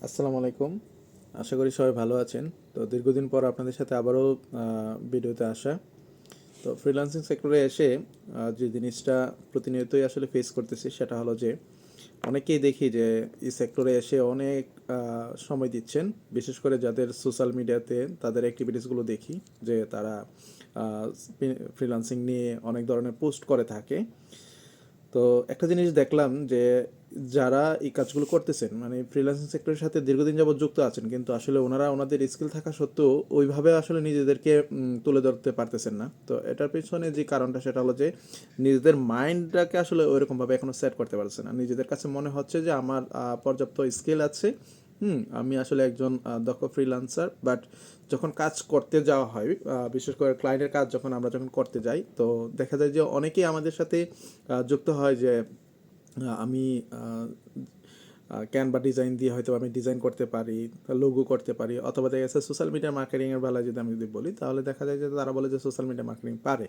আসসালামু আলাইকুম। আশা করি সবাই ভালো আছেন। তো দীর্ঘদিন পর আপনাদের সাথে আবারও ভিডিওতে আসা। তো ফ্রিল্যান্সিং সেক্টরে এসে যে জিনিসটা প্রতিনিয়তই আসলে ফেস করতেছি সেটা হলো যে অনেকেই দেখি যে এই সেক্টরে এসে অনেক সময় দিচ্ছেন, বিশেষ করে যাদের সোশ্যাল মিডিয়াতে তাদের অ্যাক্টিভিটিসগুলো দেখি যে তারা ফ্রিল্যান্সিং নিয়ে অনেক ধরনের পোস্ট করে থাকে। তো একটা জিনিস দেখলাম যে যারা এই কাজগুলো করতেছেন, মানে ফ্রিল্যান্সিং সেক্টরের সাথে দীর্ঘদিন যাবত যুক্ত আছেন, কিন্তু আসলে ওনারা ওনাদের স্কিল থাকা সত্ত্বেও ওইভাবে আসলে নিজেদেরকে তুলে ধরতে পারতেছেন না। তো এটার পেছনে যে কারণটা সেটা হলো যে নিজেদের মাইন্ডটাকে আসলে ওইরকমভাবে এখনো সেট করতে পারছে না। নিজেদের কাছে মনে হচ্ছে যে আমার পর্যাপ্ত স্কিল আছে, আমি আসলে একজন দক্ষ ফ্রিল্যান্সার, বাট যখন কাজ করতে যাওয়া হয়, বিশেষ করে ক্লায়েন্টের কাজ যখন করতে যাই, তো দেখা যায় যে অনেকেই আমাদের সাথে যুক্ত হয় যে আমি ক্যানভা ডিজাইন দিয়ে হয়তো আমি ডিজাইন করতে পারি, লোগো করতে পারি, অথবা দেখা যাচ্ছে সোশ্যাল মিডিয়া মার্কেটিংয়ের বেলায় যদি বলি, তাহলে দেখা যায় যে তারা বলে যে সোশ্যাল মিডিয়া মার্কেটিং পারে।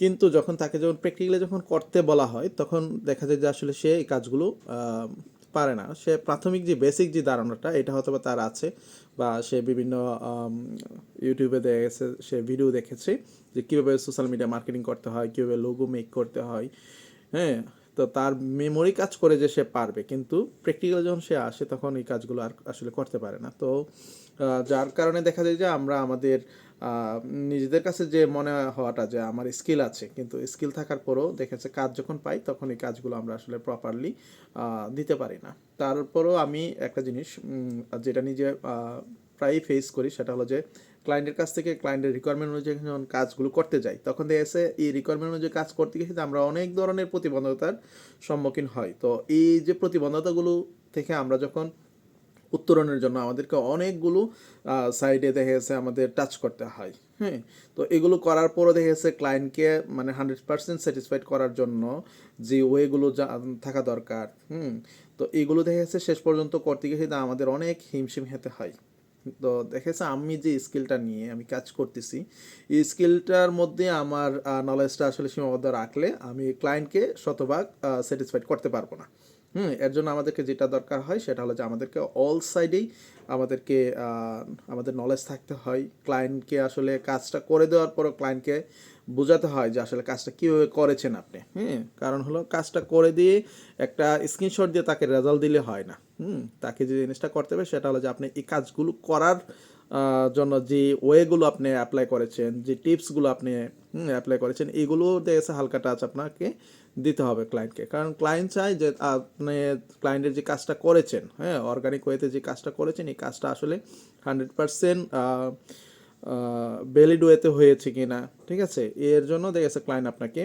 কিন্তু যখন প্র্যাকটিক্যালি করতে বলা হয়, তখন দেখা যায় যে আসলে সে এই কাজগুলো পারে না। সে প্রাথমিক যে বেসিক যে ধারণাটা এটা হয়তো বা তার আছে, বা সে বিভিন্ন ইউটিউবে দেখা গেছে সে ভিডিও দেখেছে যে কীভাবে সোশ্যাল মিডিয়া মার্কেটিং করতে হয়, কীভাবে লোগো মেক করতে হয়। হ্যাঁ, তো তার মেমোরি কাজ করে যে সে পারবে, কিন্তু প্র্যাকটিক্যাল যখন সে আসে তখন এই কাজগুলো আর আসলে করতে পারে না। তো যার কারণে দেখা যায় যে আমরা আমাদের নিজেদের কাছে যে মনে হওয়াটা যে আমার স্কিল আছে, কিন্তু স্কিল থাকার পরেও দেখেছে কাজ যখন পাই তখন এই কাজগুলো আমরা আসলে প্রপারলি দিতে পারি না। তারপরেও আমি একটা জিনিস যেটা নিজে প্রায়ই ফেস করি, সেটা হলো যে ক্লায়েন্টের কাছ থেকে ক্লায়েন্টের রিকোয়ারমেন্ট অনুযায়ী যখন কাজগুলো করতে যাই, তখন দেখা গেছে এই রিকোয়ারমেন্ট অনুযায়ী কাজ করতে গিয়ে আমরা অনেক ধরনের প্রতিবন্ধকতার সম্মুখীন হই। তো এই যে প্রতিবন্ধকতাগুলো থেকে আমরা যখন উত্তরণের জন্য আমাদেরকে অনেকগুলো সাইডে দেখা গেছে আমাদের টাচ করতে হয়। হ্যাঁ, তো এগুলো করার পরও দেখা গেছে ক্লায়েন্টকে মানে 100% স্যাটিসফাইড করার জন্য যে ওয়েগুলো থাকা দরকার, তো এগুলো দেখা গেছে শেষ পর্যন্ত করতে গিয়ে কিন্তু আমাদের অনেক হিমশিম খেতে হয়। তো দেখেছে আমি যে স্কিলটা নিয়ে আমি কাজ করতেছি, এই স্কিলটার মধ্যে আমার নলেজটা আসলে সীমাবদ্ধ রাখলে আমি ক্লায়েন্টকে শতভাগ স্যাটিসফাইড করতে পারবো না। এর জন্য আমাদেরকে যেটা দরকার হয় সেটা হলো যে আমাদেরকে অল সাইডেই আমাদেরকে আমাদের নলেজ থাকতে হয়। ক্লায়েন্টকে আসলে কাজটা করে দেওয়ার পরও ক্লায়েন্টকে বোঝাতে হয় যে আসলে কাজটা কীভাবে করেছেন আপনি। কারণ হলো কাজটা করে দিয়ে একটা স্ক্রিনশট দিয়ে তাকে রেজাল্ট দিলে হয় না। তাকে যে জিনিসটা করতে হবে সেটা হলো যে আপনি এই কাজগুলো করার জন্য যে ওয়েগুলো আপনি অ্যাপ্লাই করেছেন, যে টিপসগুলো আপনি অ্যাপ্লাই করেছেন, এগুলো দেখেছে হালকা টাচ আপনাকে দিতে হবে ক্লায়েন্টকে। কারণ ক্লায়েন্ট চায় যে আপনি ক্লায়েন্টের যে কাজটা করেছেন, অর্গানিক ওয়েতে যে কাজটা করেছেন, এই কাজটা আসলে 100% ভ্যালিড ওয়েতে হয়েছে কিনা। ঠিক আছে, এর জন্য দেখা গেছে ক্লায়েন্ট আপনাকে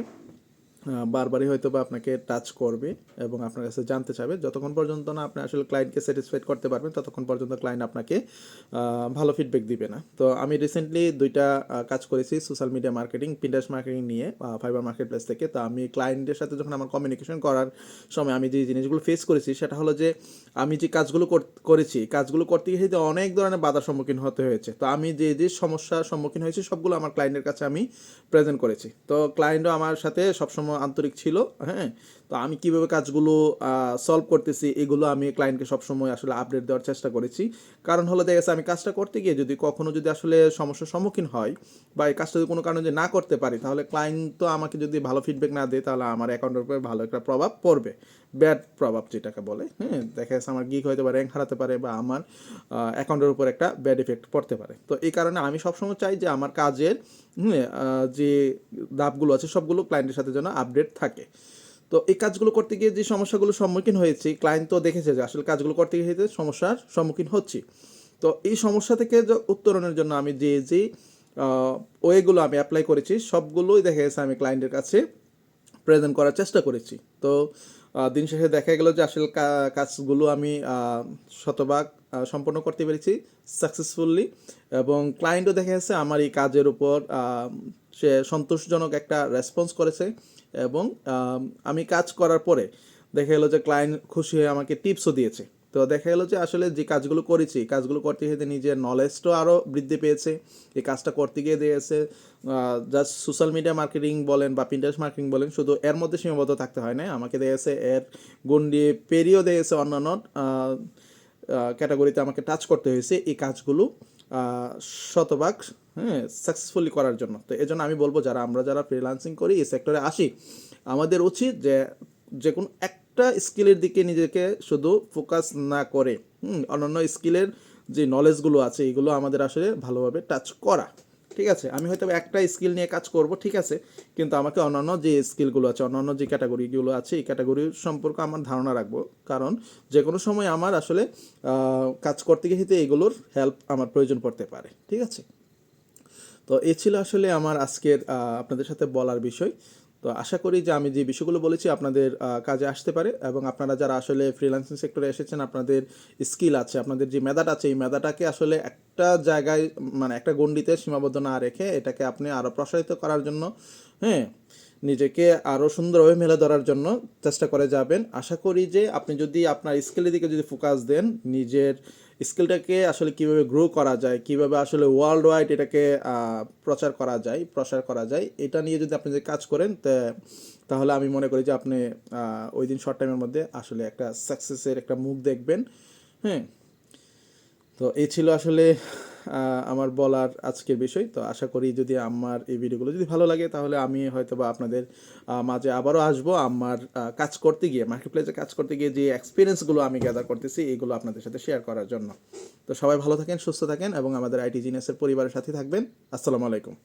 বারবারই হয়তো বা আপনাকে টাচ করবে এবং আপনার কাছে জানতে চাইবে। যতক্ষণ পর্যন্ত না আপনি আসলে ক্লায়েন্টকে স্যাটিসফাইড করতে পারবেন, ততক্ষণ পর্যন্ত ক্লায়েন্ট আপনাকে ভালো ফিডব্যাক দিবে না। তো আমি রিসেন্টলি 2টা কাজ করেছি social media marketing, Pinterest marketing নিয়ে ফাইবার মার্কেট প্লেস থেকে। তো আমি ক্লায়েন্টের সাথে যখন আমার কমিউনিকেশন করার সময় আমি যে জিনিসগুলো ফেস করেছি সেটা হলো যে আমি যে কাজগুলো করেছি, কাজগুলো করতে গিয়ে অনেক ধরনের বাধার সম্মুখীন হতে হয়েছে। তো আমি যে সমস্যার সম্মুখীন হয়েছি সবগুলো আমার ক্লায়েন্টের কাছে আমি প্রেজেন্ট করেছি। তো ক্লায়েন্টও আমার সাথে সবসময় আন্তরিক ছিল। হ্যাঁ, তো আমি কিভাবে কাজগুলো সলভ করতেছি এগুলো আমি ক্লায়েন্টকে সবসময় আসলে আপডেট দেওয়ার চেষ্টা করেছি। কারণ হলো দেখা গেছে আমি কাজটা করতে গিয়ে যদি কখনো যদি আসলে সমস্যার সম্মুখীন হয়, বা এই কাজটা যদি কোনো কারণে যদি না করতে পারি, তাহলে ক্লায়েন্ট তো আমাকে যদি ভালো ফিডব্যাক না দেয়, তাহলে আমার অ্যাকাউন্টের উপরে ভালো একটা প্রভাব পড়বে, ব্যাড প্রভাব যেটাকে বলে। দেখা যাচ্ছে আমার গিগ হয়তো বা র্যাঙ্ক হারাতে পারে, বা আমার অ্যাকাউন্টের উপর একটা ব্যাড ইফেক্ট পড়তে পারে। তো এই কারণে আমি সবসময় চাই যে আমার কাজের যে ধাপগুলো আছে সবগুলো ক্লায়েন্টের সাথে যেন আপডেট থাকে। তো এই কাজগুলো করতে গিয়ে যে সমস্যাগুলোর সম্মুখীন হয়েছি, ক্লায়েন্ট তো দেখেছে যে আসলে কাজগুলো করতে গিয়ে সমস্যার সম্মুখীন হচ্ছি। তো এই সমস্যা থেকে উত্তরণের জন্য আমি যে ওয়েগুলো আমি অ্যাপ্লাই করেছি সবগুলোই দেখা গেছে আমি ক্লায়েন্টের কাছে প্রেজেন্ট করার চেষ্টা করেছি। তো দিন শেষে দেখা গেল যে আসলে কাজগুলো আমি শতভাগ সম্পন্ন করতে পেরেছি সাকসেসফুলি, এবং ক্লায়েন্টও দেখা যাচ্ছে আমার এই কাজের উপর সে সন্তোষজনক একটা রেসপন্স করেছে। এবং আমি কাজ করার পরে দেখা গেলো যে ক্লায়েন্ট খুশি হয়ে আমাকে টিপসও দিয়েছে। তো দেখা গেলো যে আসলে যে কাজগুলো করেছি, কাজগুলো করতে গিয়ে নিজের নলেজটাও আরও বৃদ্ধি পেয়েছে। এই কাজটা করতে গিয়ে দিয়েছে জাস্ট সোশ্যাল মিডিয়া মার্কেটিং বলেন বা পিন্টারেস্ট মার্কেটিং বলেন, শুধু এর মধ্যে সীমাবদ্ধ থাকতে হয় না, আমাকে দিয়েছে এর গণ্ডি পেরিয়েও দিয়েছে অন্যান্য ক্যাটাগরিতে আমাকে টাচ করতে হয়েছে এই কাজগুলো শতভাগ সাকসেসফুলি করার জন্য। তো এজন্য আমি বলবো আমরা যারা ফ্রিল্যান্সিং করি এই সেক্টরে আসি, আমাদের উচিত যে কোনো একটা স্কিলের দিকে নিজেকে শুধু ফোকাস না করে অন্যান্য স্কিলের যে নলেজগুলো আছে এগুলো আমাদের আসলে ভালোভাবে টাচ করা। ঠিক আছে, আমি হয়তো একটা স্কিল নিয়ে কাজ করব, ঠিক আছে, কিন্তু আমাকে অন্যান্য যে স্কিলগুলো আছে, অন্যান্য যে ক্যাটাগরিগুলো আছে এই ক্যাটাগরি সম্পর্কে আমার ধারণা রাখবো, কারণ যে কোনো সময় আমার আসলে কাজ করতে গিয়ে এগুলোর হেল্প আমার প্রয়োজন পড়তে পারে। ঠিক আছে, তো এই ছিল আসলে আমার আজকের আপনাদের সাথে বলার বিষয়। তো আশা করি যে আমি যে বিষয়গুলো বলেছি আপনাদের কাজে আসতে পারে, এবং আপনারা যারা আসলে ফ্রিল্যান্সিং সেক্টরে এসেছেন, আপনাদের স্কিল আছে, আপনাদের যে মেধাটা আছে, এই মেধাটাকে আসলে একটা জায়গায় মানে একটা গণ্ডিতে সীমাবদ্ধ না রেখে এটাকে আপনি আরও প্রসারিত করার জন্য হ্যাঁ নিজেকে আরও সুন্দরভাবে মেলে ধরার জন্য চেষ্টা করে যাবেন। আশা করি যে আপনি যদি আপনার স্কিলের দিকে যদি ফোকাস দেন, নিজের স্কিলটাকে আসলে কিভাবে গ্রো করা যায়, কিভাবে আসলে ওয়ার্ল্ড ওয়াইড এটাকে প্রসার করা যায়, এটা নিয়ে যদি আপনি যে কাজ করেন তাহলে আমি মনে করি যে আপনি ওই দিন শর্ট টাইমের মধ্যে আসলে একটা সাকসেসের একটা মুখ দেখবেন। হ্যাঁ, তো এই ছিল আসলে আমার বলার আজকের বিষয়। তো আশা করি যদি আমার এই ভিডিওগুলো যদি ভালো লাগে তাহলে আমি হয়তো বা আপনাদের মাঝে আবারও আসবো আমার কাজ করতে গিয়ে, মার্কেট প্লেসে কাজ করতে গিয়ে যে এক্সপিরিয়েন্সগুলো আমি গ্যাদার করতেছি এইগুলো আপনাদের সাথে শেয়ার করার জন্য। তো সবাই ভালো থাকেন, সুস্থ থাকেন এবং আমাদের আইটি জিনিয়াসের পরিবারের সাথে থাকবেন। আসসালামু আলাইকুম।